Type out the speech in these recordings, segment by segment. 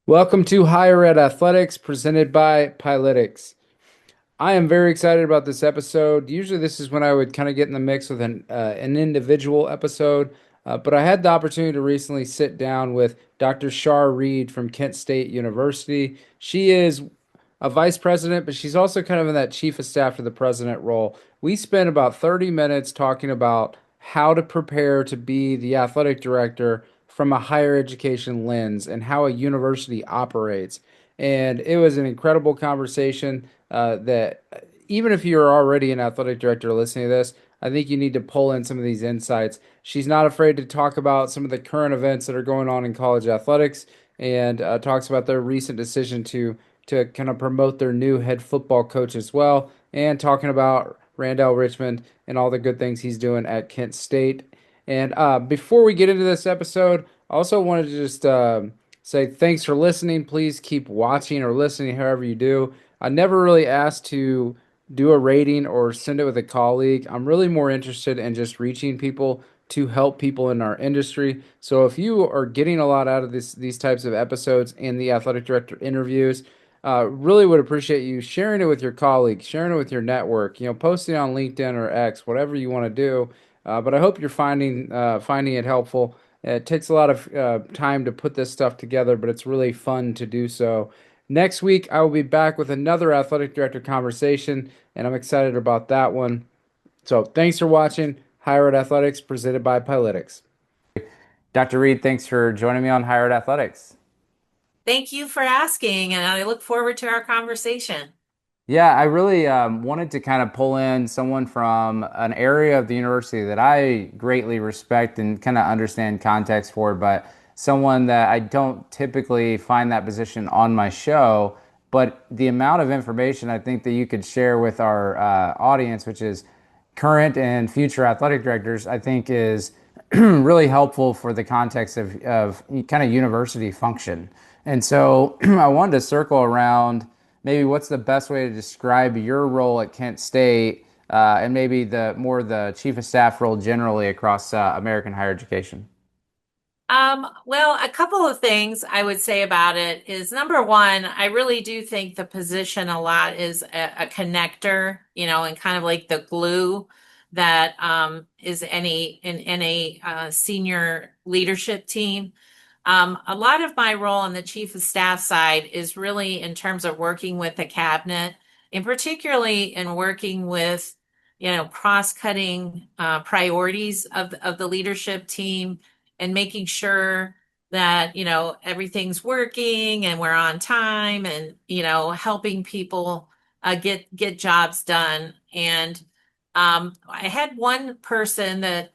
Welcome to Higher Ed Athletics presented by Pilotics. I am very excited about this episode. Usually, this is when I would kind of get in the mix with an individual episode, but I had the opportunity to recently sit down with Dr. Char Reed from Kent State University. She is a vice president, but she's also kind of in that chief of staff to the president role. We spent about 30 minutes talking about how to prepare to be the athletic director from a higher education lens and how a university operates. And it was an incredible conversation that even if you're already an athletic director listening to this, I think you need to pull in some of these insights. She's not afraid to talk about some of the current events that are going on in college athletics and talks about their recent decision to kind of promote their new head football coach as well, and talking about Randale Richmond and all the good things he's doing at Kent State. And before we get into this episode, I also wanted to just say thanks for listening. Please keep watching or listening, however you do. I never really asked to do a rating or send it with a colleague. I'm really more interested in just reaching people to help people in our industry. So if you are getting a lot out of these types of episodes and the athletic director interviews, really would appreciate you sharing it with your colleagues, sharing it with your network, posting on LinkedIn or X, whatever you want to do. But I hope you're finding it helpful. It takes a lot of time to put this stuff together, but it's really fun to do so. Next week, I will be back with another athletic director conversation, and I'm excited about that one. So thanks for watching Higher Ed Athletics presented by Pilotics. Dr. Reed, thanks for joining me on Higher Ed Athletics. Thank you for asking, and I look forward to our conversation. Yeah, I really wanted to kind of pull in someone from an area of the university that I greatly respect and kind of understand context for, but someone that I don't typically find that position on my show. But the amount of information I think that you could share with our audience, which is current and future athletic directors, I think is really helpful for the context of kind of university function. And so I wanted to circle around maybe what's the best way to describe your role at Kent State, and maybe the chief of staff role generally across American higher education. Well, a couple of things I would say about it is number one, I really do think the position a lot is a connector, and kind of like the glue that is in a senior leadership team. A lot of my role on the chief of staff side is really in terms of working with the cabinet, and particularly in working with, cross-cutting priorities of the leadership team and making sure that, everything's working and we're on time and, helping people get jobs done. And I had one person that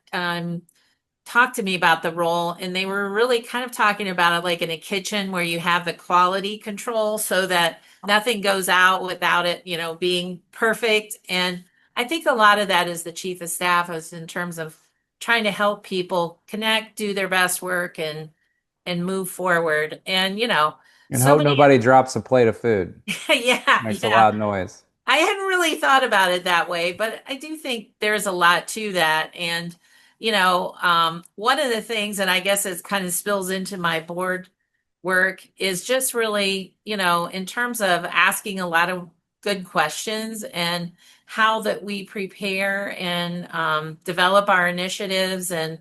talked to me about the role, and they were really kind of talking about it like in a kitchen where you have the quality control so that nothing goes out without it, being perfect. And I think a lot of that is the chief of staff is in terms of trying to help people connect, do their best work and move forward. And And so hope many nobody drops a plate of food. yeah, Makes a yeah. loud noise. I hadn't really thought about it that way, but I do think there's a lot to that. And, one of the things, and I guess it kind of spills into my board work, is just really, in terms of asking a lot of good questions and how that we prepare and develop our initiatives and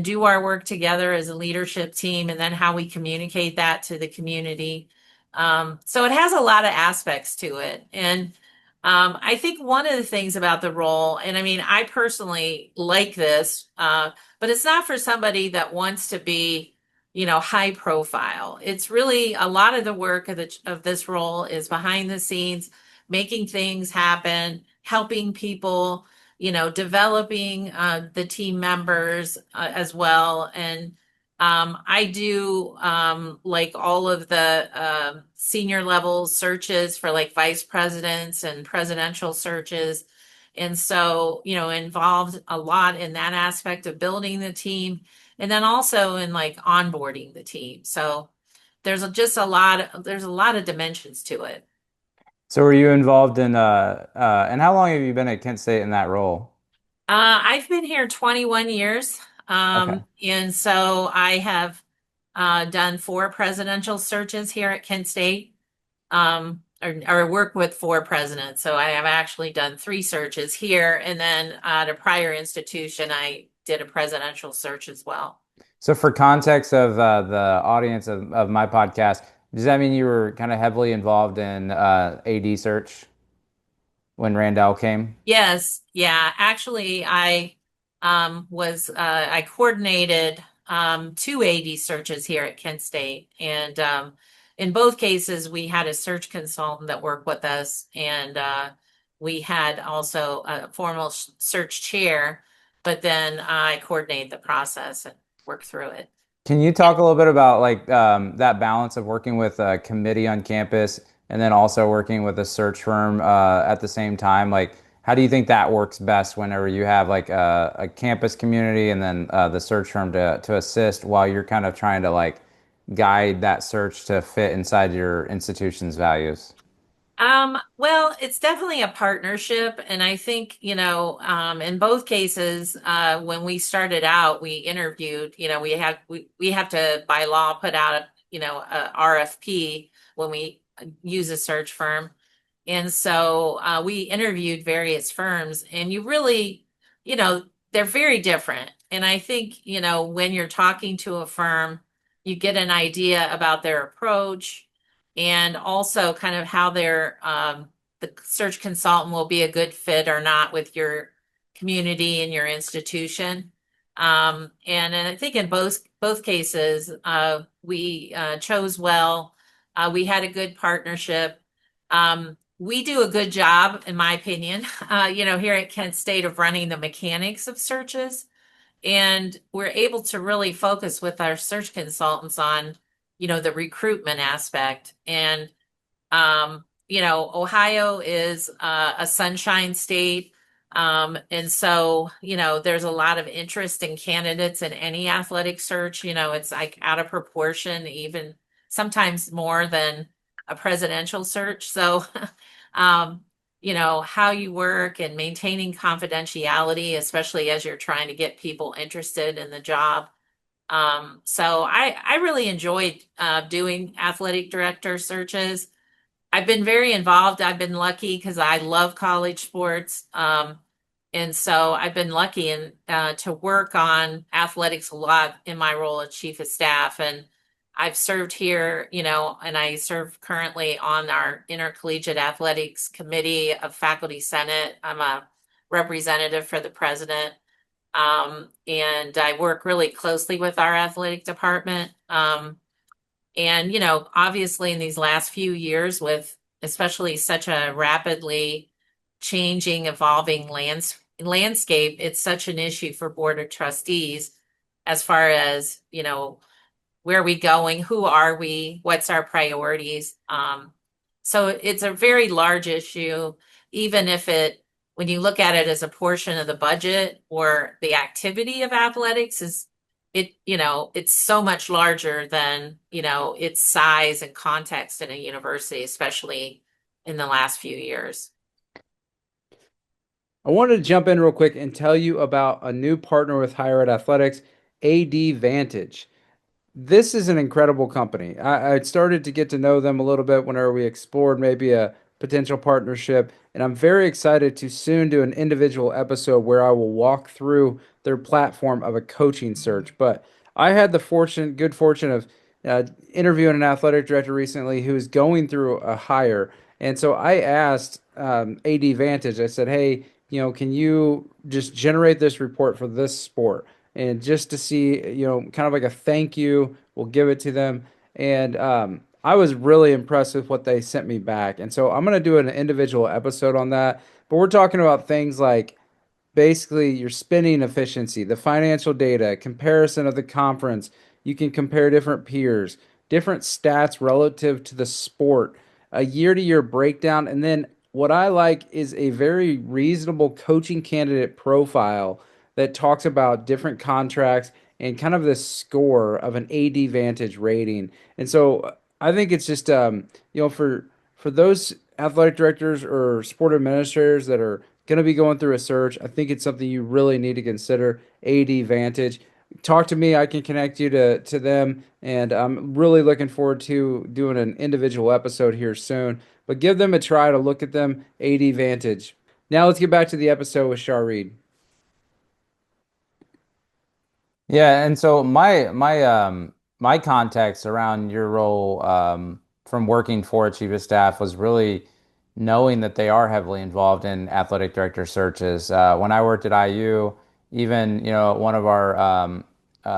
do our work together as a leadership team, and then how we communicate that to the community. So it has a lot of aspects to it. And I think one of the things about the role, and I mean, I personally like this, but it's not for somebody that wants to be, high profile. It's really a lot of the work of this role is behind the scenes, making things happen, helping people, developing the team members as well, and I do like all of the senior level searches for like vice presidents and presidential searches. And so, involved a lot in that aspect of building the team and then also in like onboarding the team. So there's a lot of dimensions to it. So were you involved in and how long have you been at Kent State in that role? I've been here 21 years. Okay. And so I have done 4 presidential searches here at Kent State, or worked with 4 presidents. So I have actually done 3 searches here, and then at a prior institution, I did a presidential search as well. So, for context of the audience of my podcast, does that mean you were kind of heavily involved in AD search when Randall came? Yes, yeah. Actually, I coordinated 2 AD searches here at Kent State, and in both cases we had a search consultant that worked with us, and we had also a formal search chair, but then I coordinated the process and worked through it. Can you talk a little bit about like that balance of working with a committee on campus and then also working with a search firm at the same time? Like, how do you think that works best whenever you have like a campus community and then the search firm to assist while you're kind of trying to like guide that search to fit inside your institution's values? Well, it's definitely a partnership, and I think, in both cases, when we started out, we interviewed, we have to by law put out a RFP when we use a search firm. And so we interviewed various firms, and you really, they're very different. And I think, when you're talking to a firm, you get an idea about their approach and also kind of how the search consultant will be a good fit or not with your community and your institution. And I think in both cases, we chose well. We had a good partnership. We do a good job, in my opinion, here at Kent State of running the mechanics of searches. And we're able to really focus with our search consultants on, the recruitment aspect. And, Ohio is a sunshine state. And so, there's a lot of interest in candidates in any athletic search. It's like out of proportion, even sometimes more than a presidential search. So, um, how you work and maintaining confidentiality, especially as you're trying to get people interested in the job. So I really enjoyed doing athletic director searches. I've been very involved. I've been lucky because I love college sports. And so I've been lucky to work on athletics a lot in my role as chief of staff. And I've served here, and I serve currently on our intercollegiate athletics committee of faculty senate. I'm a representative for the president. And I work really closely with our athletic department. And, obviously in these last few years with especially such a rapidly changing, evolving landscape, it's such an issue for board of trustees as far as, where are we going? Who are we? What's our priorities? So it's a very large issue, even if when you look at it as a portion of the budget or the activity of athletics it's so much larger than, its size and context in a university, especially in the last few years. I wanted to jump in real quick and tell you about a new partner with Higher Ed Athletics, AD Vantage. This is an incredible company. I started to get to know them a little bit whenever we explored maybe a potential partnership, and I'm very excited to soon do an individual episode where I will walk through their platform of a coaching search. But I had the good fortune of interviewing an athletic director recently who is going through a hire, and so I asked AD Vantage. I said, "Hey, can you just generate this report for this sport?" And just to see, kind of like a thank you, we'll give it to them. And I was really impressed with what they sent me back. And so I'm going to do an individual episode on that. But we're talking about things like basically your spending efficiency, the financial data, comparison of the conference. You can compare different peers, different stats relative to the sport, a year to year breakdown. And then what I like is a very reasonable coaching candidate profile that talks about different contracts and kind of the score of an AD Vantage rating. And so I think it's just for those athletic directors or sport administrators that are going to be going through a search, I think it's something you really need to consider. AD Vantage. talk to me. I can connect you to them, and I'm really looking forward to doing an individual episode here soon. But give them a try to look at them AD Vantage. Now let's get back to the episode with Char Reed. Yeah, and so my context around your role from working for a chief of staff was really knowing that they are heavily involved in athletic director searches. When I worked at IU, even one of our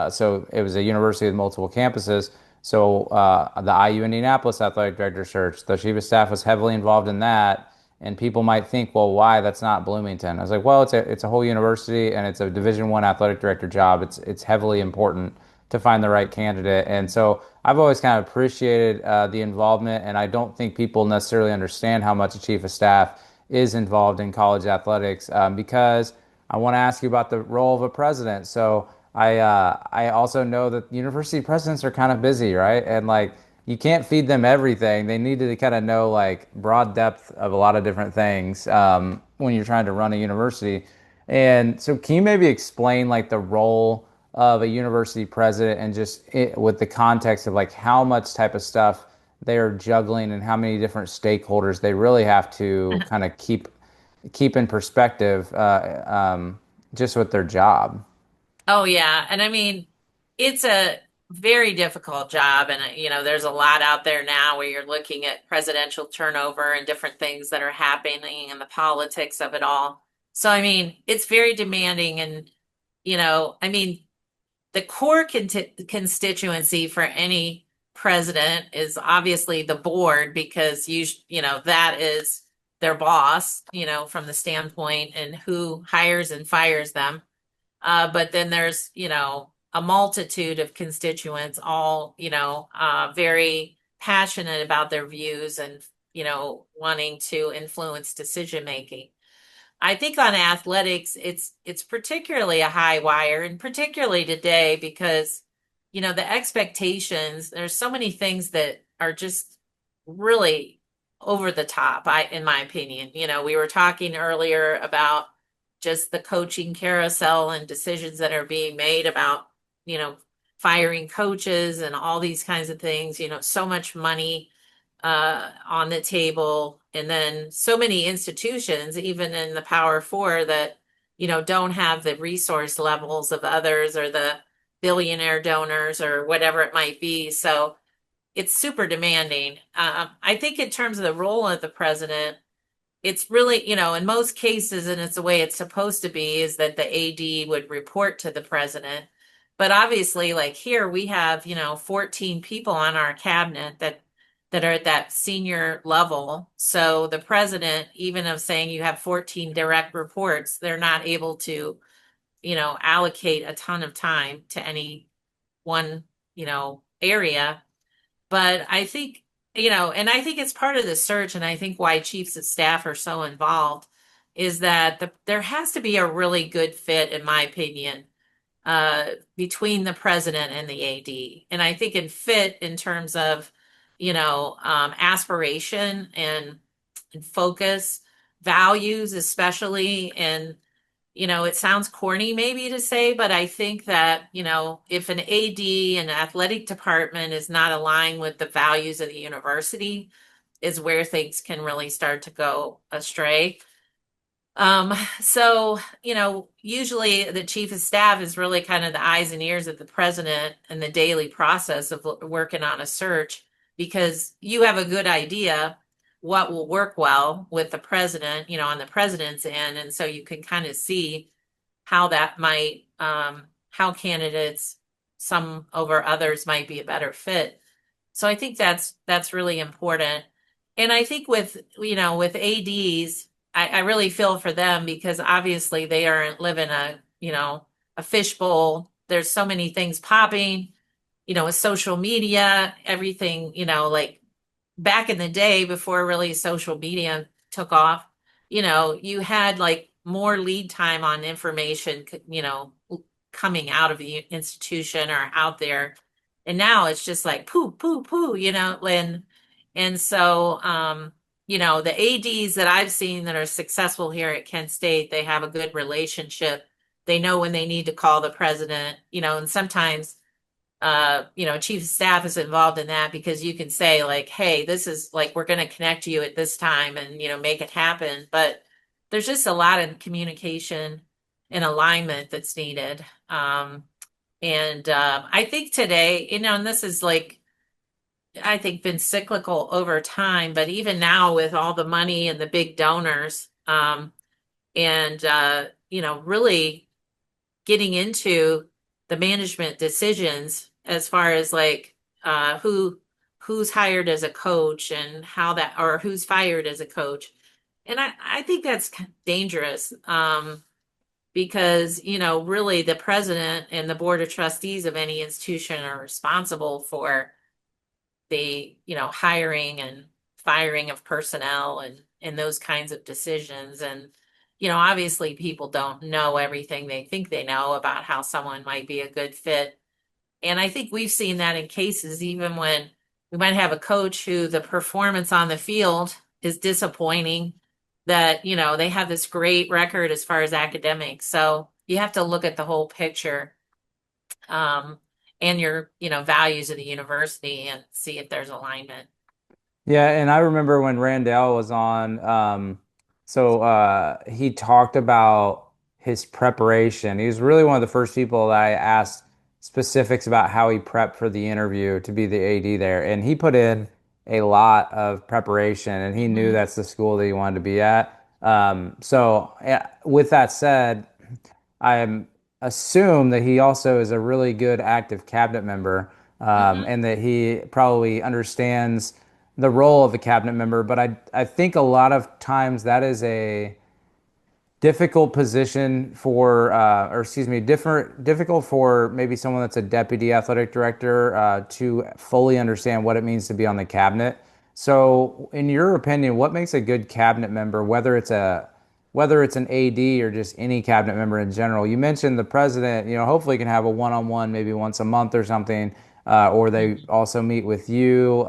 so it was a university with multiple campuses. So the IU Indianapolis athletic director search, the chief of staff was heavily involved in that. And people might think, well, why? That's not Bloomington. I was like, well, it's a whole university and it's a Division I athletic director job. It's heavily important to find the right candidate. And so I've always kind of appreciated the involvement, and I don't think people necessarily understand how much a chief of staff is involved in college athletics because I want to ask you about the role of a president. So I also know that university presidents are kind of busy, right? And like you can't feed them everything. They need to kind of know like broad depth of a lot of different things when you're trying to run a university. And so, can you maybe explain like the role of a university president and just with the context of like how much type of stuff they are juggling and how many different stakeholders they really have to kind of keep in perspective just with their job? Oh yeah, and I mean, it's a very difficult job, and there's a lot out there now where you're looking at presidential turnover and different things that are happening and the politics of it all. So I mean, it's very demanding, and I mean, the core constituency for any president is obviously the board because that is their boss, from the standpoint and who hires and fires them. But then there's, a multitude of constituents, all, very passionate about their views and, wanting to influence decision making. I think on athletics, it's particularly a high wire, and particularly today because, the expectations, there's so many things that are just really over the top, in my opinion. We were talking earlier about just the coaching carousel and decisions that are being made about, you know, firing coaches and all these kinds of things, so much money on the table. And then so many institutions, even in the Power Four, that, don't have the resource levels of others or the billionaire donors or whatever it might be. So it's super demanding. I think in terms of the role of the president, it's really, in most cases, and it's the way it's supposed to be, is that the AD would report to the president. But obviously, like here, we have, 14 people on our cabinet that are at that senior level. So the president, even of saying you have 14 direct reports, they're not able to, allocate a ton of time to any one, area. But I think, and I think it's part of the search, and I think why chiefs of staff are so involved is that there has to be a really good fit, in my opinion, between the president and the AD. And I think in fit in terms of, aspiration and focus, values, especially, and it sounds corny maybe to say, but I think that, if an AD and athletic department is not aligned with the values of the university, is where things can really start to go astray. So, usually the chief of staff is really kind of the eyes and ears of the president in the daily process of working on a search because you have a good idea what will work well with the president, on the president's end. And so you can kind of see how that might, how candidates, some over others might be a better fit. So I think that's really important. And I think with ADs, I really feel for them because obviously they aren't living a fishbowl. There's so many things popping, with social media, everything, like back in the day before really social media took off, you had like more lead time on information, coming out of the institution or out there. And now it's just like poo, poo, poo, and so, the ADs that I've seen that are successful here at Kent State, they have a good relationship. they know when they need to call the president, and sometimes chief of staff is involved in that because you can say like, hey, this is like, we're going to connect you at this time and, make it happen. But there's just a lot of communication and alignment that's needed. And I think today, and this is like, I think been cyclical over time, but even now with all the money and the big donors, and really getting into the management decisions as far as like who's hired as a coach and how that or who's fired as a coach. And I think that's dangerous, because really the president and the board of trustees of any institution are responsible for the hiring and firing of personnel and those kinds of decisions. And obviously people don't know everything they think they know about how someone might be a good fit. And I think we've seen that in cases even when we might have a coach who the performance on the field is disappointing, that they have this great record as far as academics. So you have to look at the whole picture, um, and your values of the university and see if there's alignment. Yeah, and I remember when Randall was on, he talked about his preparation. He was really one of the first people that I asked specifics about how he prepped for the interview to be the AD there. And he put in a lot of preparation and he knew Hmm. that's the school that he wanted to be at. Yeah, with that said, I assume that he also is a really good active cabinet member, Hmm. and that he probably understands the role of a cabinet member. But I think a lot of times that is a difficult position for, or excuse me, difficult for maybe someone that's a deputy athletic director to fully understand what it means to be on the cabinet. So, in your opinion, what makes a good cabinet member, whether it's an AD or just any cabinet member in general? You mentioned the president, hopefully can have a one-on-one maybe once a month or something, or they Hmm. also meet with you.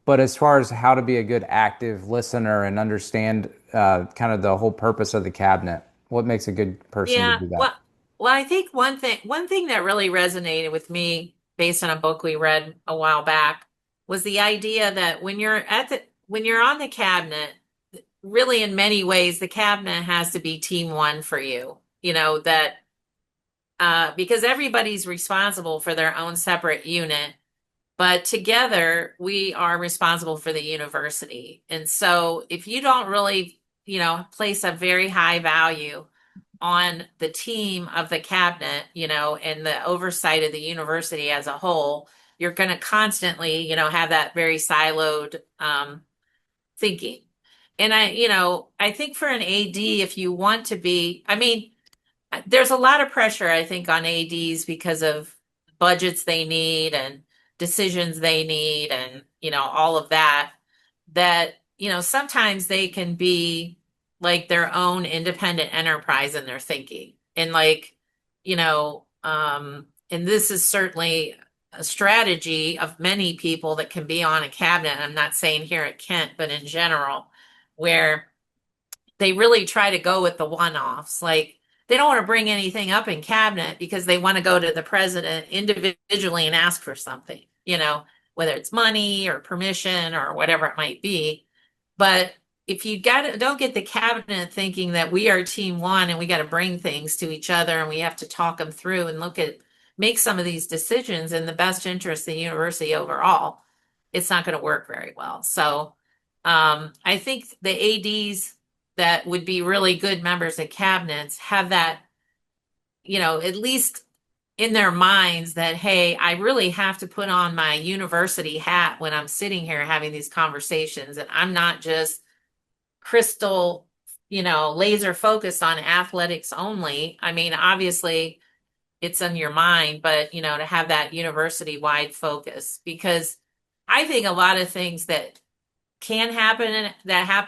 But as far as how to be a good active listener and understand kind of the whole purpose of the cabinet, what makes a good person to Yeah, do that? well, I think one thing that really resonated with me based on a book we read a while back was the idea that when you're on the cabinet, really in many ways the cabinet has to be team one for you. That because everybody's responsible for their own separate unit, but together we are responsible for the university. And so if you don't really, place a very high value on the team of the cabinet, and the oversight of the university as a whole, you're going to constantly, have that very siloed thinking. And I think for an AD, if you want to be, I mean, there's a lot of pressure, I think, on ADs because of budgets they need and decisions they need and, all of that, sometimes they can be like their own independent enterprise in their thinking. And like, and this is certainly a strategy of many people that can be on a cabinet. I'm not saying here at Kent, but in general, where they really try to go with the one-offs. Like they don't want to bring anything up in cabinet because they want to go to the president individually and ask for something, whether it's money or permission or whatever it might be. But if you don't get the cabinet thinking that we are team one and we got to bring things to each other and we have to talk them through and make some of these decisions in the best interest of the university overall, it's not going to work very well. So I think the ADs that would be really good members of cabinets have that, at least in their minds that, hey, I really have to put on my university hat when I'm sitting here having these conversations. And I'm not just crystal, laser focused on athletics only. I mean, obviously it's in your mind, but, to have that university wide focus, because I think a lot of things that happen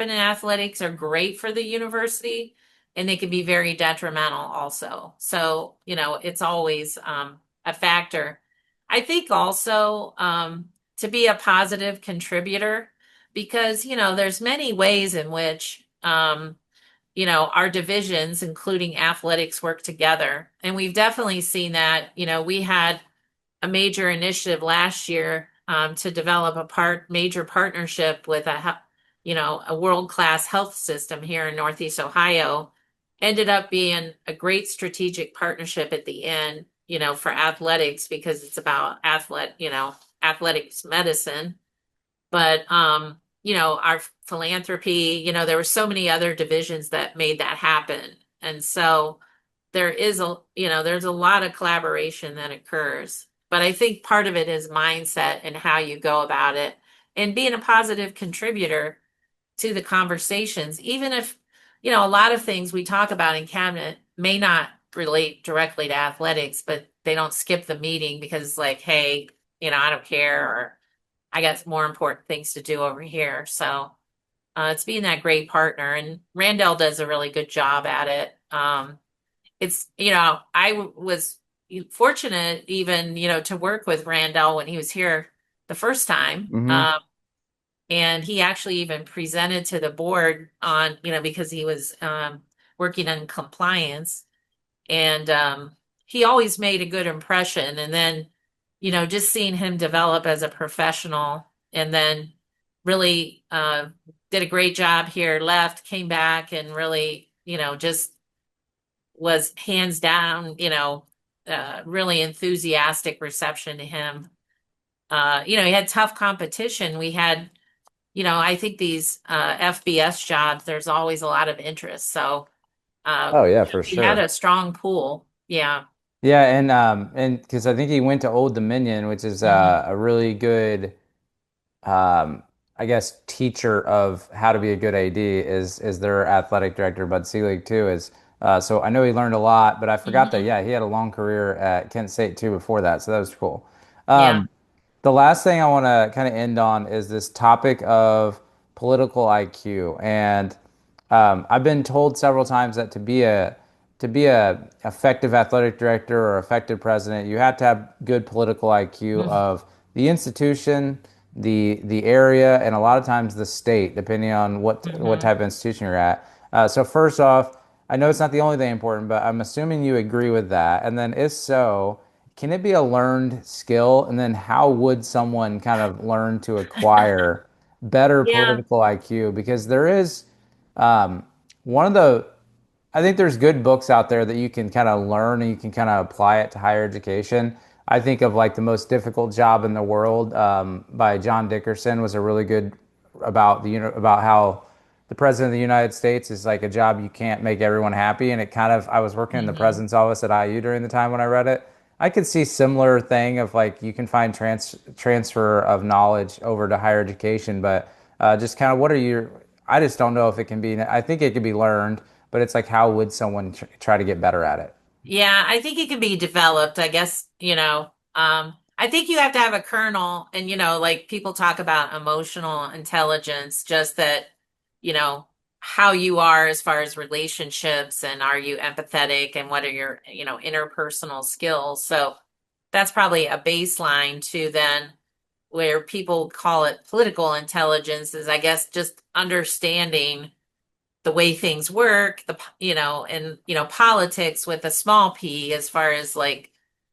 in athletics are great for the university, and they can be very detrimental also. So it's always a factor. I think also, to be a positive contributor, because there's many ways in which our divisions, including athletics, work together. And we've definitely seen that. We had a major initiative last year to develop major partnership with a world-class health system here in Northeast Ohio. Ended up being a great strategic partnership at the end, for athletics because it's about athletics medicine. But our philanthropy, there were so many other divisions that made that happen. And so there's a lot of collaboration that occurs. But I think part of it is mindset and how you go about it and being a positive contributor to the conversations, even if, a lot of things we talk about in cabinet may not relate directly to athletics, but they don't skip the meeting because it's like, hey, I don't care, or I got more important things to do over here. So it's being that great partner, and Randall does a really good job at it. I was fortunate even, to work with Randall when he was here the first time. Hmm. And he actually even presented to the board on, because he was working on compliance. And he always made a good impression. And then, just seeing him develop as a professional and then really did a great job here, left, came back, and really, just was hands down, really enthusiastic reception to him. He had tough competition. We had, I think these FBS jobs, there's always a lot of interest. So Oh yeah, for we had sure. a strong pool. Yeah. Yeah, and because I think he went to Old Dominion, which is Hmm. a really good um I guess teacher of how to be a good AD is their athletic director, Bud Selig too, is so I know he learned a lot, but I forgot that Hmm. yeah, he had a long career at Kent State too before that, so that was cool. Yeah. Um, the last thing I want to kind of end on is this topic of political IQ. And I've been told several times that to be a effective athletic director or effective president, you have to have good political IQ Mhm. of the institution, the area, and a lot of times the state, depending on what Hmm. type of institution you're at. So first off, I know it's not the only thing important, but I'm assuming you agree with that. And then if so, can it be a learned skill? And then how would someone kind of learn to acquire better Yeah. political IQ? Because there is um, one of the I think there's good books out there that you can kind of learn and you can kind of apply it to higher education. I think of like The Most Difficult Job in the World by John Dickerson was a really good about about how the president of the United States is like a job you can't make everyone happy. And it kind of I was working in the Hmm. president's office at IU during the time when I read it. I could see similar thing of like you can find transfer of knowledge over to higher education, but just kind of what are your I just don't know if it can be. I think it can be learned, but it's like, how would someone try to get better at it? Yeah, I think it can be developed. I guess, I think you have to have a kernel, and, like people talk about emotional intelligence, just that, you know, how you are as far as relationships, and are you empathetic, and what are your, interpersonal skills. So that's probably a baseline to then where people call it political intelligence is, I guess, just understanding the way things work, and politics with a small p, as far as like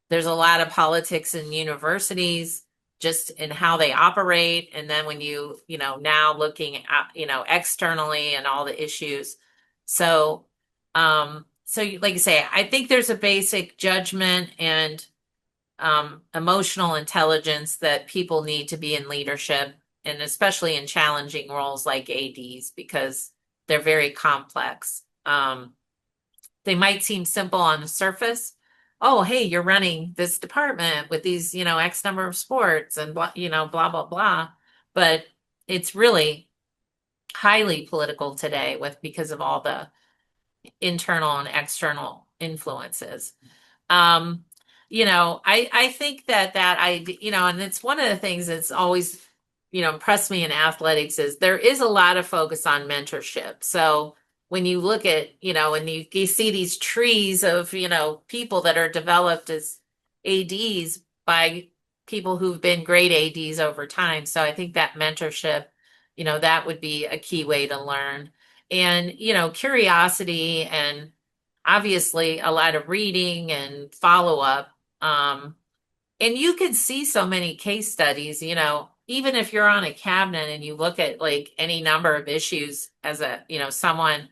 there's a lot of politics in universities just in how they operate. And then when now looking at, externally and all the issues. Like you say, I think there's a basic judgment and emotional intelligence that people need to be in leadership, and especially in challenging roles like ADs, because they're very complex. They might seem simple on the surface. Oh, hey, you're running this department with these, X number of sports and blah, blah, blah, blah. But it's really highly political today because of all the internal and external influences. Um, I think and it's one of the things that's always, impressed me in athletics is there is a lot of focus on mentorship. So when you look at, and you see these trees of, people that are developed as ADs by people who've been great ADs over time. So I think that mentorship, that would be a key way to learn. and, curiosity and obviously a lot of reading and follow up. And you can see so many case studies, even if you're on a cabinet and you look at like any number of issues as someone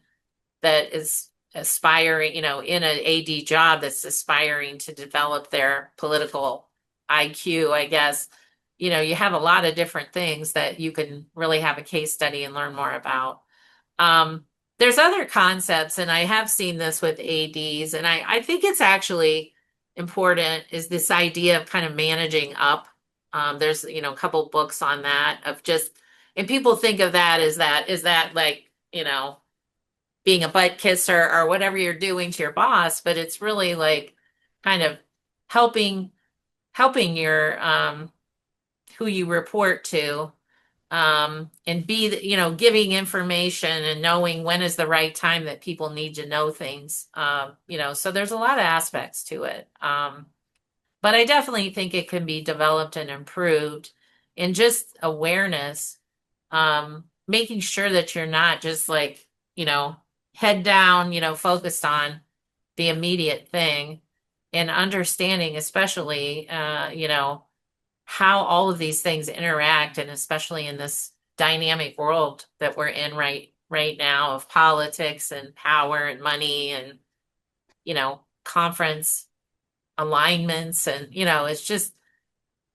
that is aspiring, in an AD job that's aspiring to develop their political IQ, I guess, you have a lot of different things that you can really have a case study and learn more about. Um, there's other concepts, and I have seen this with ADs, and I think it's actually important is this idea of kind of managing up. There's, a couple books on that of just, and people think of that as is that like, being a butt kisser or whatever you're doing to your boss, but it's really like kind of helping helping your who you report to, and be, giving information and knowing when is the right time that people need to know things. So there's a lot of aspects to it. But I definitely think it can be developed and improved in just awareness, making sure that you're not just like, head down, focused on the immediate thing and understanding, especially, how all of these things interact, and especially in this dynamic world that we're in right now of politics and power and money and, conference alignments, and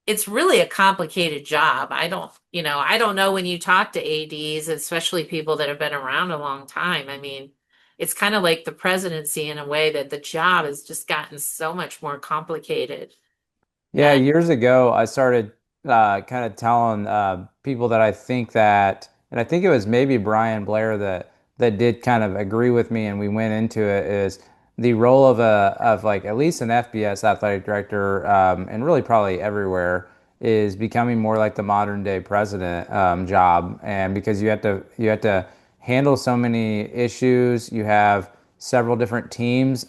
it's really a complicated job. I don't know when you talk to ADs, especially people that have been around a long time. I mean, it's kind of like the presidency in a way that the job has just gotten so much more complicated. Yeah, And years ago, I started kind of telling people that I think that, and I think it was maybe Brian Blair that did kind of agree with me, and we went into it is the role of like at least an FBS athletic director, and really probably everywhere is becoming more like the modern day president job, and because you have to handle so many issues, you have several different teams.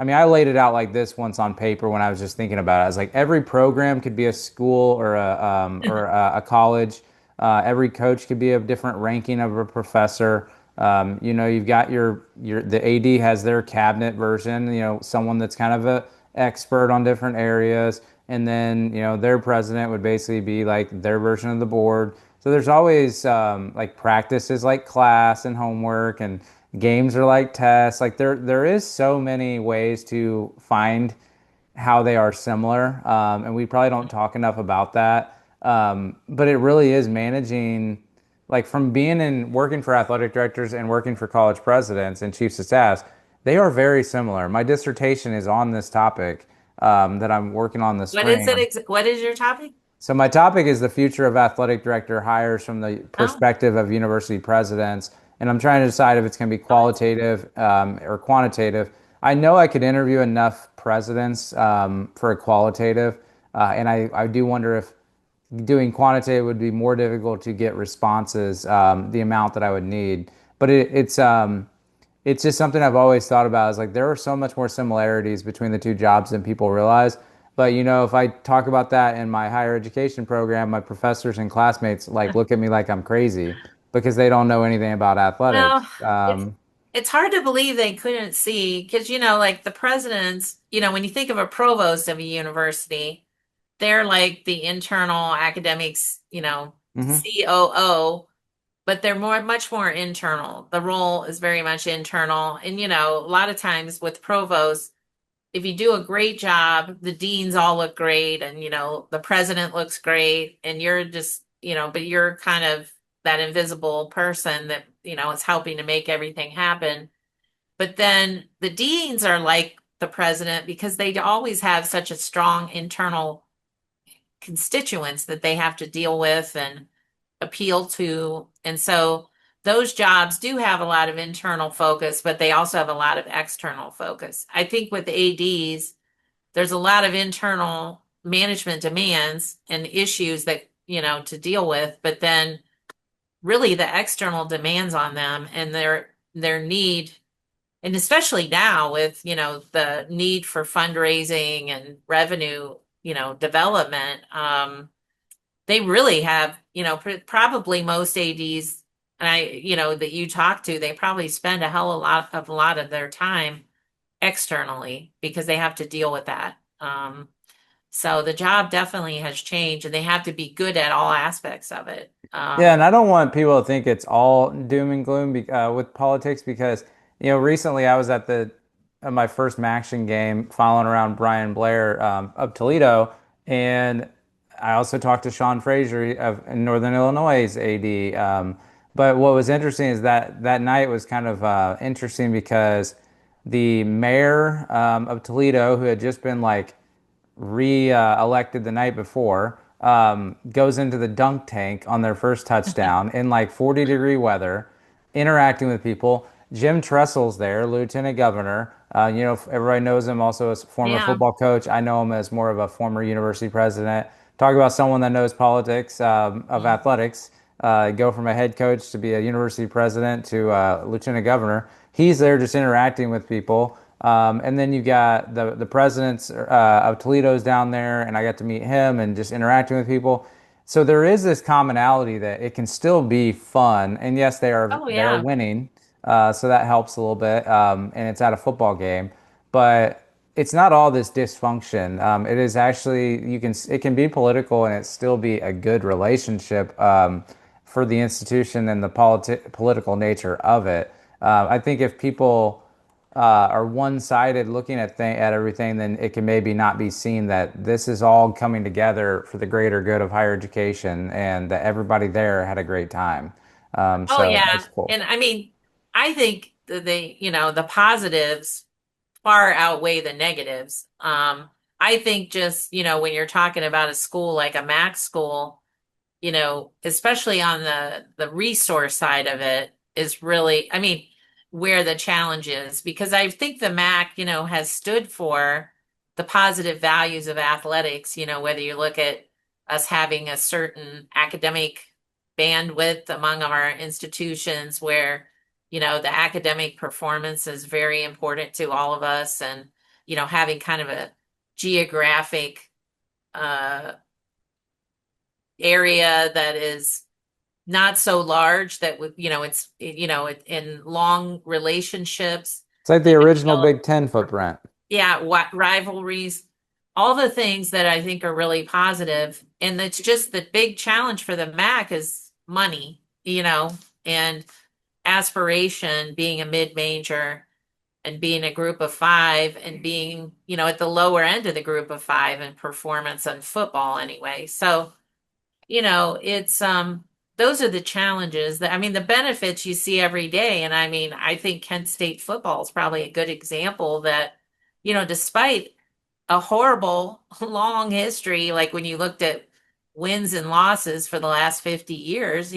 I mean, I laid it out like this once on paper when I was just thinking about it. I was like, every program could be a school or a college. Every coach could be a different ranking of a professor. You've got your the AD has their cabinet version. Someone that's kind of a expert on different areas, and then their president would basically be like their version of the board. So there's always like practices like class and homework and games are like tests. Like there is so many ways to find how they are similar, and we probably don't talk enough about that. But it really is managing, like from being in working for athletic directors and working for college presidents and chiefs of staffs. They are very similar. My dissertation is on this topic that I'm working on this what is spring. it? What is your topic? So my topic is the future of athletic director hires from the Oh, perspective of university presidents, and I'm trying to decide if it's going to be oh, that's qualitative or quantitative. I know I could interview enough presidents for a qualitative, and I do wonder if doing quantitative would be more difficult to get responses, the amount that I would need. But it's just something I've always thought about is like there are so much more similarities between the two jobs than people realize. But if I talk about that in my higher education program, my professors and classmates like look at me like I'm crazy because they don't know anything about athletics. well, it's it's hard to believe they couldn't see because like the presidents, when you think of a provost of a university, they're like the internal academics, Mhm. COO, but they're much more internal. The role is very much internal. And, a lot of times with provosts, if you do a great job, the deans all look great and, the president looks great. And you're just, but you're kind of that invisible person that, is helping to make everything happen. But then the deans are like the president because they always have such a strong internal constituents that they have to deal with and appeal to. And so those jobs do have a lot of internal focus, but they also have a lot of external focus. I think with ADs, there's a lot of internal management demands and issues that, to deal with, but then really the external demands on them and their need, and especially now with, the need for fundraising and revenue, development, they really have, probably most ADs and that you talk to, they probably spend a lot of their time externally because they have to deal with that. So the job definitely has changed, and they have to be good at all aspects of it. Yeah, and I don't want people to think it's all doom and gloom with politics because, recently I was at my first Maction game following around Brian Blair of Toledo, and I also talked to Sean Frazier of Northern Illinois' AD. But what was interesting is that that night was kind of interesting because the mayor of Toledo, who had just been like re-elected the night before, goes into the dunk tank on their first touchdown in like 40-degree weather, interacting with people. Jim Tressel's there, Lieutenant Governor. Everybody knows him also as former Yeah. football coach. I know him as more of a former university president. Talk about someone that knows politics of Mm. athletics. Go from a head coach to be a university president to lieutenant governor. He's there just interacting with people. And then you got the presidents of Toledo's down there, and I got to meet him and just interacting with people. So there is this commonality that it can still be fun, and yes, Oh they are yeah. winning, so that helps a little bit. And it's at a football game, but it's not all this dysfunction. It is actually it can be political and it still be a good relationship for the institution and the political nature of it. I think if people are one-sided looking at everything, then it can maybe not be seen that this is all coming together for the greater good of higher education and that everybody there had a great time. Oh So yeah. that's cool. And I mean, I think the positives far outweigh the negatives. I think just, when you're talking about a school like a Mac school, especially on the resource side of it is really, I mean, where the challenge is because I think the MAC, has stood for the positive values of athletics, whether you look at us having a certain academic bandwidth among our institutions where, the academic performance is very important to all of us and, having kind of a geographic uh area that is not so large that would in long relationships It's like the that original develop, Big Ten footprint. yeah, rivalries, all the things that I think are really positive. And it's just the big challenge for the MAC is money, and aspiration, being a mid-major and being a group of five and being, at the lower end of the group of five in performance on football anyway. So it's those are the challenges that, I mean, the benefits you see every day. And I mean, I think Kent State football is probably a good example that, despite a horrible long history, like when you looked at wins and losses for the last 50 years,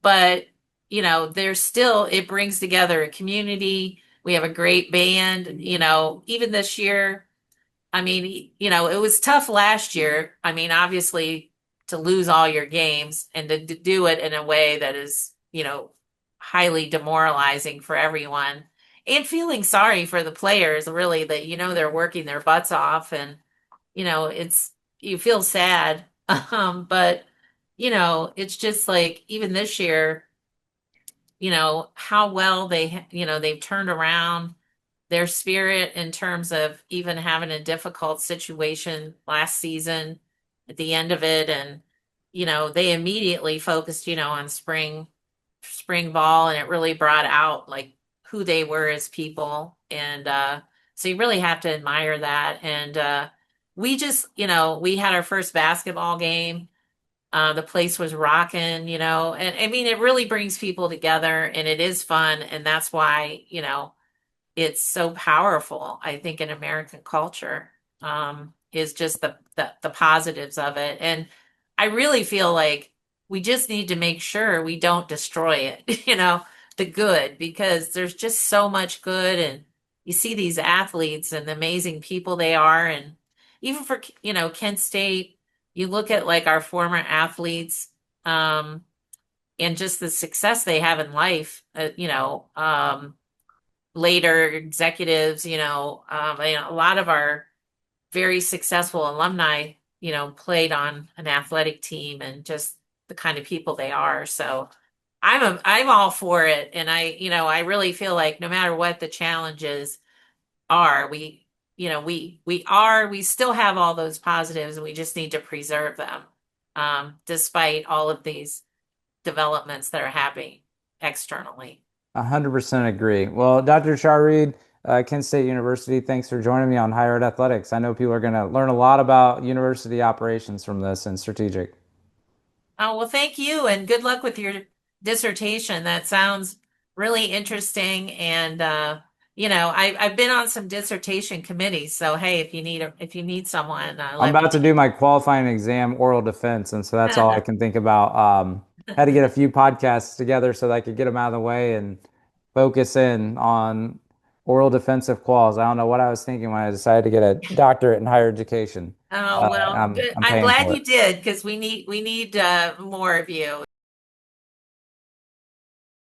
but there's still, it brings together a community. We have a great band, even this year. I mean, it was tough last year. I mean, obviously, to lose all your games and to do it in a way that is, highly demoralizing for everyone and feeling sorry for the players, really, that, they're working their butts off and, you feel sad. But, it's just like even this year, how well they've turned around their spirit in terms of even having a difficult situation last season at the end of it. And, they immediately focused, on spring ball, and it really brought out like who they were as people. And so you really have to admire that. And we just, we had our first basketball game. The place was rocking, and I mean, it really brings people together and it is fun. And that's why, it's so powerful, I think, in American culture, is just the positives of it. And I really feel like we just need to make sure we don't destroy it, the good, because there's just so much good. And you see these athletes and the amazing people they are. And even for, Kent State, you look at like our former athletes, and just the success they have in life, later executives, a lot of our very successful alumni, played on an athletic team and just the kind of people they are. So I'm all for it. And I really feel like no matter what the challenges are, we still have all those positives and we just need to preserve them, despite all of these developments that are happening externally. 100% agree. Well, Dr. Char Reed, Kent State University, thanks for joining me on Higher Ed Athletics. I know people are going to learn a lot about university operations from this and strategic. Oh, well, thank you and good luck with your dissertation. That sounds really interesting. And I've been on some dissertation committees. So hey, if you need someone, I'm let me about to do my qualifying exam oral defense, and so that's all I know. can think about. Had to get a few podcasts together so that I could get them out of the way and focus in on oral defensive quals. I don't know what I was thinking when I decided to get a doctorate in higher education. Oh, well, I'm good. I'm I'm paying glad for you it. did because we need more of you.